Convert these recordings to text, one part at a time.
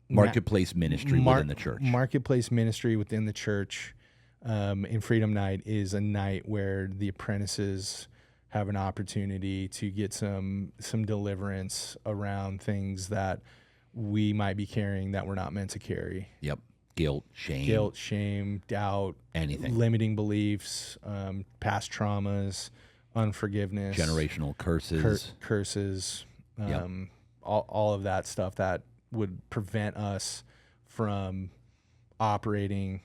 Marketplace ministry within the church. Marketplace ministry within the church. And Freedom Night is a night where the apprentices have an opportunity to get some deliverance around things that we might be carrying that we're not meant to carry. Yep. Guilt, shame, doubt, anything. Limiting beliefs, past traumas, unforgiveness, generational curses. Yep. All of that stuff that would prevent us from operating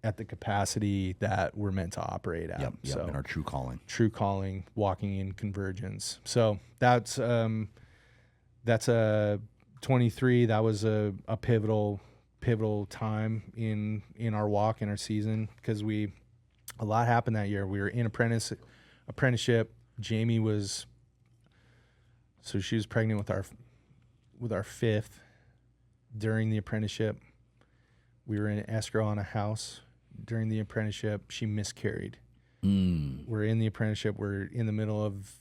at the capacity that we're meant to operate at. Yep, so in our true calling, walking in convergence. So that's a 23. That was a pivotal time in our walk, in our season, because a lot happened that year. We were in apprenticeship. Jamie she was pregnant with our fifth during the apprenticeship. We were in escrow on a house during the apprenticeship. She miscarried. We're in the apprenticeship. We're in the middle of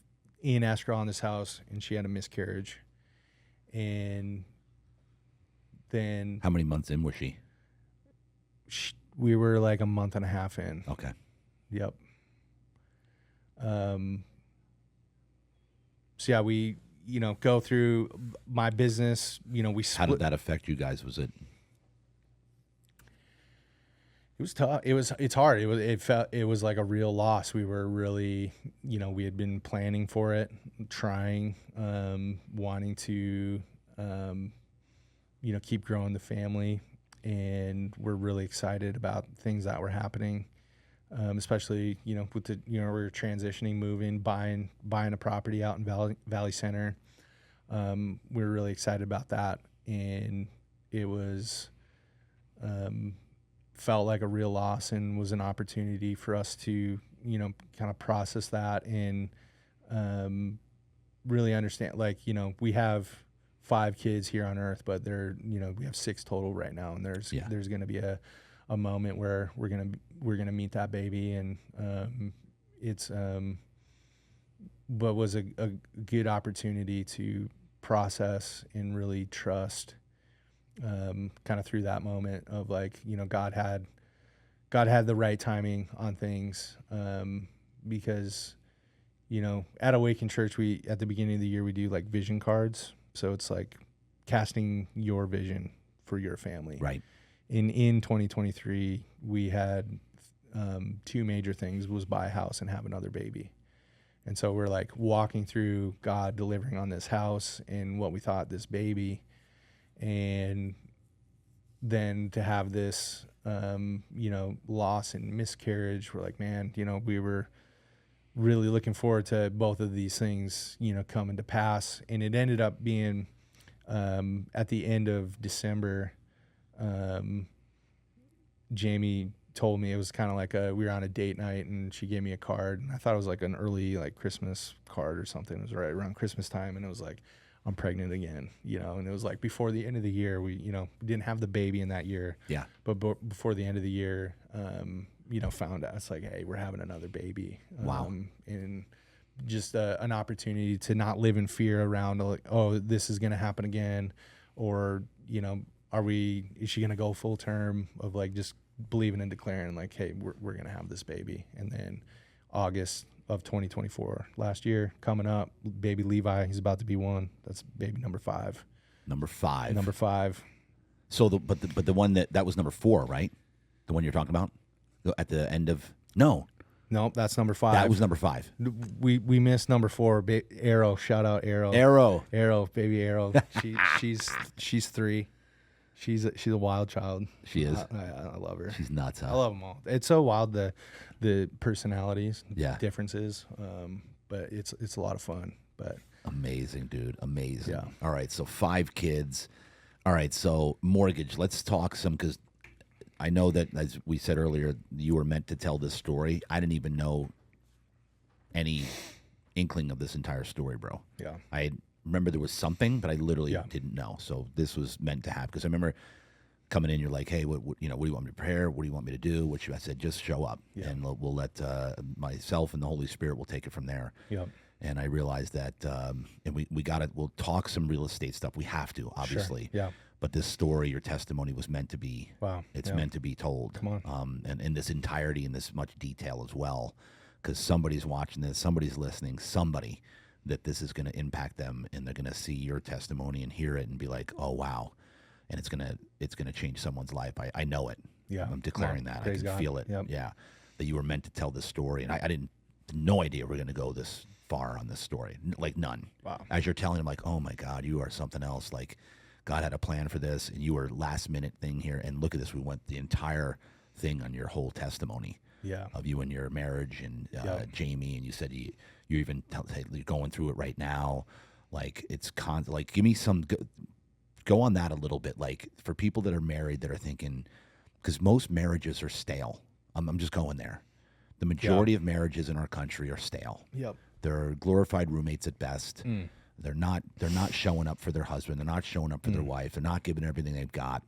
in escrow on this house, and she had a miscarriage. And then how many months in was she? We were like a month and a half in. Okay. Yep. So yeah, we go through my business. We split. How did that affect you guys? Was it? It was tough. It's hard. It was like a real loss. We were really, we had been planning for it, trying, wanting to, keep growing the family, and we're really excited about things that were happening, especially, with the, we're transitioning, moving, buying a property out in Valley Center. We were really excited about that, and it was, felt like a real loss, and was an opportunity for us to, kind of process that and really understand, we have 5 kids here on earth, but we have 6 total right now. And there's going to be a moment where we're going to meet that baby. And it's, but was a good opportunity to process and really trust, kind of through that moment of God had the right timing on things, because at Awaken Church, at the beginning of the year we do vision cards. So it's casting your vision for your family. Right. In 2023 we had 2 major things: was buy a house and have another baby. And so we're walking through God delivering on this house and what we thought this baby, and then to have this, loss and miscarriage. We're man, we were really looking forward to both of these things, coming to pass. And it ended up being, at the end of December, Jamie told me, it was kind of we were on a date night, and she gave me a card, and I thought it was an early Christmas card or something. It was right around Christmas time, and it was I'm pregnant again, and it was before the end of the year. We, didn't have the baby in that year. Yeah. But before the end of the year, found out, it's hey, we're having another baby. Wow. And just an opportunity to not live in fear around, oh, this is going to happen again. Or, is she going to go full term of just believing and declaring hey, we're going to have this baby. And then August of 2024, last year, coming up, baby Levi, he's about to be 1. That's baby number 5. Number 5. Number 5. So the one that was number 4, right? The one you're talking about at the end of no, that's number 5. That was number 5. We missed number 4. Arrow, shout out Arrow, baby Arrow. She's 3. She's a wild child. She is. I love her. She's nuts. Huh? I love them all. It's so wild, the personalities, differences. But it's a lot of fun. But amazing, dude. Amazing. Yeah. All right. So 5 kids. All right. So mortgage. Let's talk some, because I know that, as we said earlier, you were meant to tell this story. I didn't even know any inkling of this entire story, bro. Yeah. I remember there was something, but I literally didn't know. So this was meant to happen, because I remember coming in, you're like, hey, what do you want me to prepare? What do you want me to do? I said, just show up, and we'll let myself and the Holy Spirit will take it from there. Yeah. And I realized that, and we'll talk some real estate stuff. We have to, obviously. Sure. Yeah. But this story, your testimony was meant to be, Wow. it's Yeah. meant to be told. Come on. And in this entirety, in this much detail as well, because somebody's watching this, somebody's listening, somebody that this is going to impact them, and they're going to see your testimony and hear it and be like, oh, wow. And it's gonna change someone's life. I know it. Yeah. I'm declaring that. I Praise can God. feel it. Yep. Yeah. That you were meant to tell this story. And I didn't, no idea we're going to go this far on this story. Like none. Wow. As you're telling him, like, oh my God, you are something else. Like, God had a plan for this, and you were last minute thing here. And look at this. We went the entire thing on your whole testimony. Yeah. Of you and your marriage and Jamie. And you said you even you're going through it right now. Like, it's like, give me some, go on that a little bit. Like, for people that are married that are thinking, because most marriages are stale. I'm just going there. The majority of marriages in our country are stale. Yep. They're glorified roommates at best. They're not showing up for their husband. They're not showing up for their wife. They're not giving everything they've got.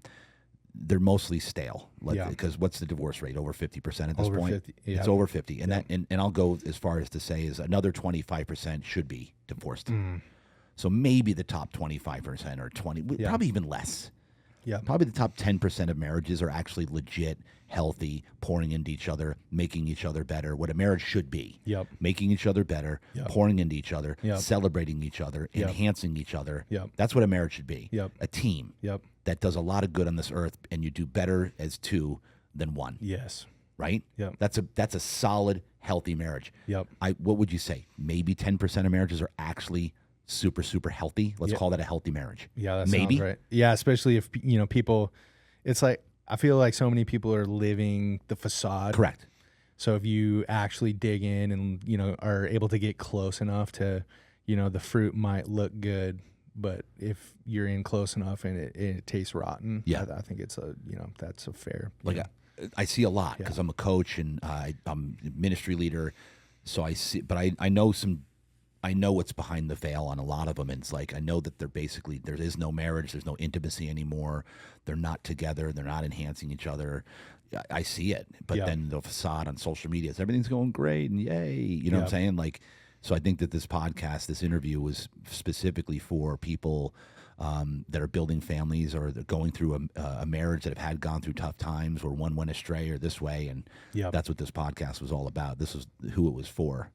They're mostly stale. Because what's the divorce rate? Over 50% at this Over point? 50, yeah. It's over 50. And that and I'll go as far as to say is another 25% should be divorced. So maybe the top 25% or 20, probably even less. Yeah. Probably the top 10% of marriages are actually legit, healthy, pouring into each other, making each other better, what a marriage should be. Yep. Making each other better, pouring into each other, celebrating each other, enhancing each other. Yep. That's what a marriage should be. Yep. A team Yep. that does a lot of good on this earth, and you do better as two than one. Yes. Right? Yep. That's a solid, healthy marriage. Yep. What would you say? Maybe 10% of marriages are actually super, super healthy. Let's call that a healthy marriage. Yeah, that maybe. sounds right. Yeah, especially if people, it's like I feel like so many people are living the facade. Correct. So if you actually dig in and are able to get close enough to, the fruit might look good, but if you're in close enough and it tastes rotten, I think it's that's a fair. I see a lot because I'm a coach and I'm a ministry leader, so I see. But I know what's behind the veil on a lot of them. And it's like, I know that they're basically, there is no marriage. There's no intimacy anymore. They're not together. They're not enhancing each other. I see it. But then the facade on social media is everything's going great and yay. You know what I'm saying? Like, so I think that this podcast, this interview was specifically for people that are building families or they're going through a marriage that have gone through tough times or one went astray or this way. And that's what this podcast was all about. This is who it was for.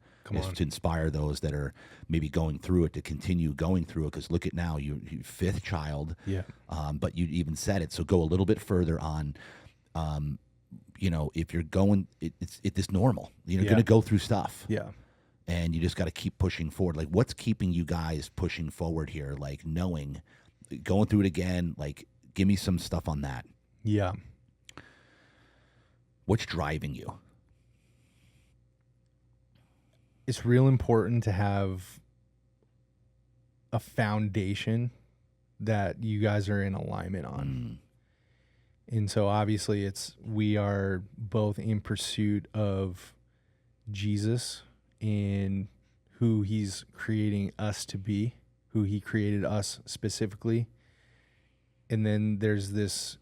To inspire those that are maybe going through it to continue going through it. Because look at now, you fifth child. Yeah. But you even said it. So go a little bit further on. If you're going, it's normal. You're going to go through stuff. Yeah. And you just got to keep pushing forward. Like, what's keeping you guys pushing forward here? Like, knowing, going through it again. Like, give me some stuff on that. Yeah. What's driving you? It's real important to have a foundation that you guys are in alignment on. And so obviously we are both in pursuit of Jesus and who he's creating us to be, who he created us specifically. And then there's this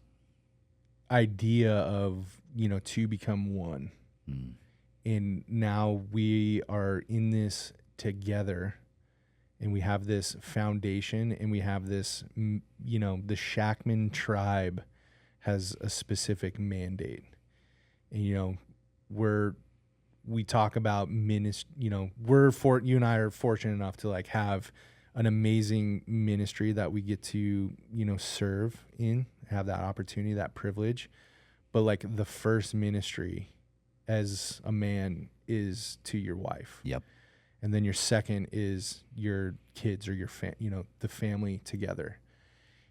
idea of, to become one. And now we are in this together and we have this foundation and we have this, the Shackman tribe has a specific mandate. And, we talk about ministry, you and I are fortunate enough to have an amazing ministry that we get to, serve in, have that opportunity, that privilege. But the first ministry as a man is to your wife. Yep. And then your second is your kids or your the family together.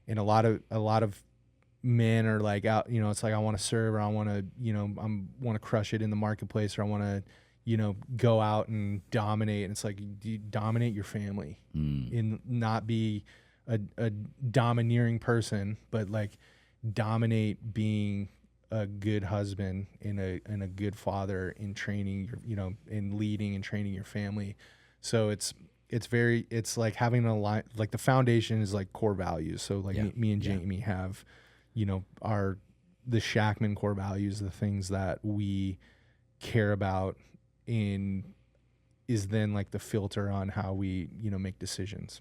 And a lot of men are out, it's I want to serve or I want to, want to crush it in the marketplace or I want to, go out and dominate. And it's you dominate your family and not be a domineering person, but dominate being a good husband and a good father in training your, in leading and training your family. So it's having the foundation is core values. So me and Jamie have, the Shackman core values, the things that we care about in is then like the filter on how we, make decisions.